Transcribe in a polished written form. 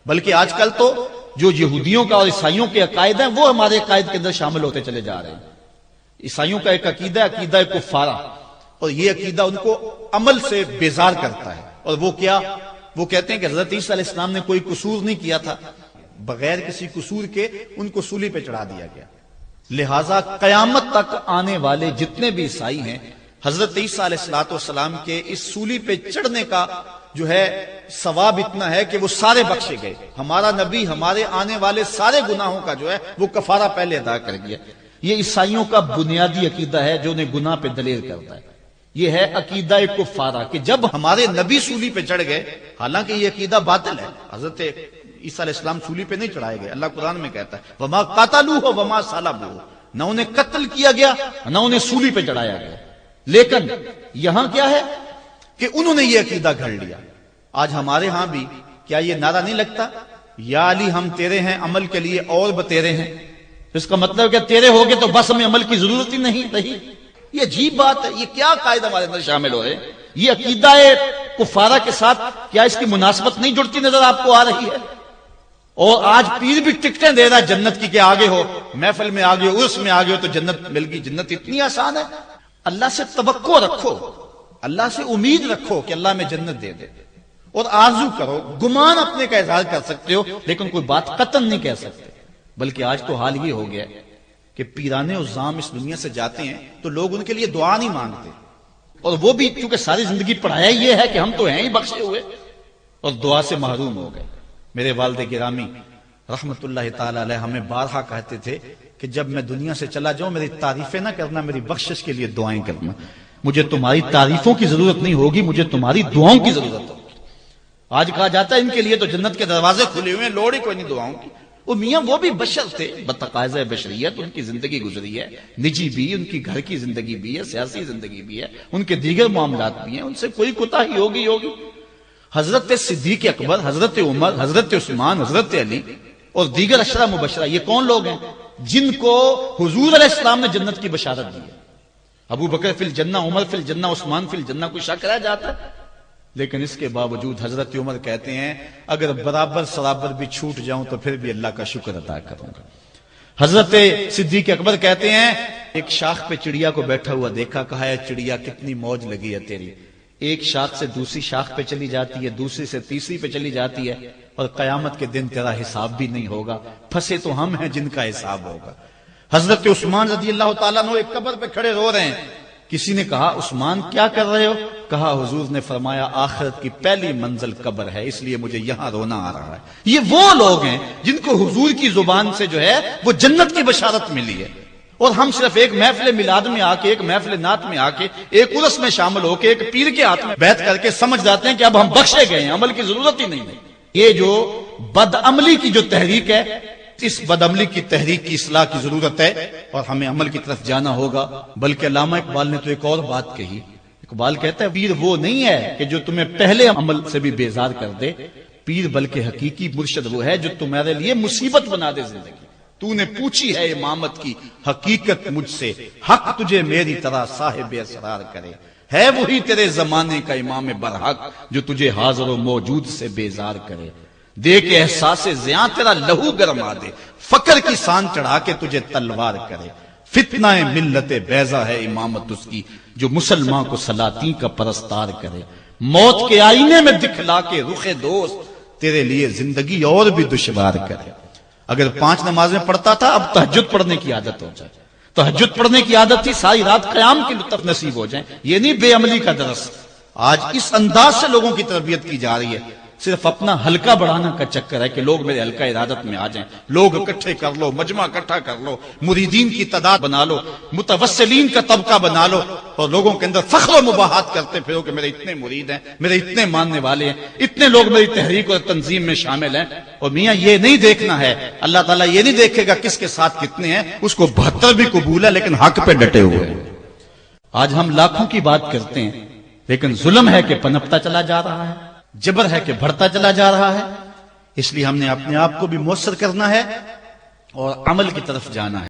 بلکہ آج کل تو جو یہودیوں کا اور عیسائیوں کے عقائد ہیں وہ ہمارے عقائد کے اندر شامل ہوتے چلے جا رہے ہیں۔ عیسائیوں کا ایک عقیدہ ہے عقیدہ کفارہ، اور یہ عقیدہ ان کو عمل سے بیزار کرتا ہے۔ اور وہ کیا؟ وہ کہتے ہیں کہ حضرت عیسیٰ علیہ السلام نے کوئی قصور نہیں کیا تھا، بغیر کسی قصور کے ان کو سولی پہ چڑھا دیا گیا، لہٰذا قیامت تک آنے والے جتنے بھی عیسائی ہیں حضرت عیسیٰ علیہ السلام کے اس سولی پہ چڑھنے کا جو ہے ثواب اتنا ہے کہ وہ سارے بخشے گئے۔ ہمارا نبی ہمارے آنے والے سارے گناہوں کا جو ہے وہ کفارہ پہلے ادا کر گیا۔ یہ عیسائیوں کا بنیادی عقیدہ ہے جو انہیں گناہ پہ دلیر کرتا ہے۔ یہ ہے عقیدہ کفارہ کہ جب ہمارے نبی سولی پہ چڑھ گئے، حالانکہ یہ عقیدہ باطل ہے، حضرت عیسیٰ علیہ السلام سولی پہ نہیں چڑھائے گئے۔ اللہ قرآن میں کہتا ہے وما قاتلوہ وما صلبوہ، نہ انہیں قتل کیا گیا نہ انہیں سولی پہ چڑھایا گیا، لیکن یہاں کیا ہے کہ انہوں نے یہ عقیدہ گھڑ لیا۔ آج ہمارے ہاں بھی کیا یہ نعرہ نہیں لگتا، یا علی ہم تیرے ہیں عمل کے لیے اور بتیرے ہیں؟ اس کا مطلب کہ تیرے ہوگے تو بس ہمیں عمل کی ضرورت ہی نہیں رہی۔ یہ عجیب بات ہے، یہ کیا قائد ہمارے اندر شامل ہو رہے ہیں؟ یہ عقیدہ کفارہ کے ساتھ کیا اس کی مناسبت نہیں جڑتی نظر آپ کو آ رہی ہے؟ اور آج پیر بھی ٹکٹیں دے رہا ہے جنت کی کہ آگے ہو، محفل میں آگے ہو، عرس میں آگے ہو تو جنت مل گئی۔ جنت اتنی آسان ہے؟ اللہ سے توقع رکھو، اللہ سے امید رکھو کہ اللہ میں جنت دے دے، اور آرزو کرو، گمان اپنے کا اظہار کر سکتے ہو لیکن کوئی بات قطعاً نہیں کہہ سکتے۔ بلکہ آج تو حال یہ ہو گیا کہ پیرانے عظام اس دنیا سے جاتے ہیں تو لوگ ان کے لیے دعا نہیں مانگتے، اور وہ بھی کیونکہ ساری زندگی پڑھایا یہ ہے کہ ہم تو ہیں ہی بخشے ہوئے، اور دعا سے محروم ہو گئے۔ میرے والد گرامی رحمت اللہ تعالی علیہ ہمیں بارہا کہتے تھے کہ جب میں دنیا سے چلا جاؤں میری تعریفیں نہ کرنا، میری بخشش کے لیے دعائیں کرنا۔ مجھے تمہاری تعریفوں کی ضرورت نہیں ہوگی، مجھے تمہاری دعاؤں کی ضرورت ہوگی۔ آج کہا جاتا ہے ان کے لیے تو جنت کے دروازے کھلے ہوئے ہیں، لوڑ ہی کوئی نہیں دعاؤں کی۔ وہ میاں وہ بھی بشر تھے، بتقاضۂ بشریت ان کی زندگی گزری ہے، نجی بھی، ان کی گھر کی زندگی بھی ہے، سیاسی زندگی بھی ہے، ان کے دیگر معاملات بھی ہیں، ان سے کوئی کوتاہی ہوگی۔ حضرت صدیق اکبر، حضرت عمر، حضرت عثمان، حضرت علی اور دیگر عشرہ مبشرہ، یہ کون لوگ ہیں جن کو حضور علیہ السلام نے جنت کی بشارت دی ہے؟ ابو بکر فی الجنہ، عمر فی الجنہ، عثمان فی الجنہ، کوئی شک رہ جاتا ہے؟ لیکن اس کے باوجود حضرت عمر کہتے ہیں اگر برابر سرابر بھی چھوٹ جاؤں تو پھر بھی اللہ کا شکر ادا کروں گا۔ حضرت صدیق اکبر کہتے ہیں ایک شاخ پہ چڑیا کو بیٹھا ہوا دیکھا، کہا ہے چڑیا کتنی موج لگی ہے تیری، ایک شاخ سے دوسری شاخ پہ چلی جاتی ہے، دوسری سے تیسری پہ چلی جاتی ہے، اور قیامت کے دن تیرا حساب بھی نہیں ہوگا، پھنسے تو ہم ہیں جن کا حساب ہوگا۔ حضرت عثمان رضی اللہ تعالیٰ عنہ ایک قبر پہ کھڑے رو رہے ہیں۔ کسی نے کہا عثمان کیا کر رہے ہو؟ کہا حضور نے فرمایا آخرت کی پہلی منزل قبر ہے، اس لیے مجھے یہاں رونا آ رہا ہے۔ یہ وہ لوگ ہیں جن کو حضور کی زبان سے جو ہے وہ جنت کی بشارت ملی ہے، اور ہم صرف ایک محفل میلاد میں آ کے، ایک محفل نعت میں آ کے، ایک عرس میں شامل ہو کے، ایک پیر کے ہاتھ میں بیعت کر کے سمجھ جاتے ہیں کہ اب ہم بخشے گئے ہیں، عمل کی ضرورت ہی نہیں ہے۔ یہ جو بدعملی کی جو تحریک ہے، اس بدعملی کی تحریک کی اصلاح کی ضرورت ہے، اور ہمیں عمل کی طرف جانا ہوگا۔ بلکہ علامہ اقبال نے تو ایک اور بات کہی، اقبال کہتا ہے پیر وہ نہیں ہے کہ جو تمہیں پہلے عمل سے بھی بیزار کر دے، پیر بلکہ حقیقی مرشد وہ ہے جو تمہارے لیے مصیبت بنا دے زندگی۔ تو نے پوچھی ہے امامت کی حقیقت مجھ سے، حق تجھے میری طرح صاحب اسرار کرے، ہے وہی تیرے زمانے کا امام برحق جو تجھے حاضر و موجود سے بیزار کرے، دے کے احساس زیاں تیرا لہو گرما دے، فقر کی سان چڑھا کے تجھے تلوار کرے، فتنہ ملت بیضا ہے امامت اس کی جو مسلمان کو سلاطین کا پرستار کرے، موت کے آئینے میں دکھلا کے رخ دوست تیرے لیے زندگی اور بھی دشوار کرے۔ اگر 5 نمازیں پڑھتا تھا اب تہجد پڑھنے کی عادت ہو جائے، تہجد پڑھنے کی عادت تھی ساری رات قیام کی لطف نصیب ہو جائیں، یہ نہیں بے عملی کا درس۔ آج اس انداز سے لوگوں کی تربیت کی جا رہی ہے، صرف اپنا حلقہ بڑھانا کا چکر ہے کہ لوگ میرے حلقہ ارادت میں آ جائیں، لوگ اکٹھے کر لو، مجمع اکٹھا کر لو، مریدین کی تعداد بنا لو، متوسلین کا طبقہ بنا لو، اور لوگوں کے اندر فخر و مباحات کرتے پھرو کہ میرے اتنے مرید ہیں، میرے اتنے ماننے والے ہیں، اتنے لوگ میری تحریک اور تنظیم میں شامل ہیں۔ اور میاں یہ نہیں دیکھنا ہے، اللہ تعالیٰ یہ نہیں دیکھے گا کس کے ساتھ کتنے ہیں، اس کو 72 بھی قبول ہے لیکن حق پہ ڈٹے ہوئے ہیں۔ آج ہم لاکھوں کی بات کرتے ہیں لیکن ظلم ہے کہ پنپتا چلا جا رہا ہے، جبر ہے کہ بڑھتا چلا جا رہا ہے۔ اس لیے ہم نے اپنے آپ کو بھی مؤثر کرنا ہے اور عمل کی طرف جانا ہے۔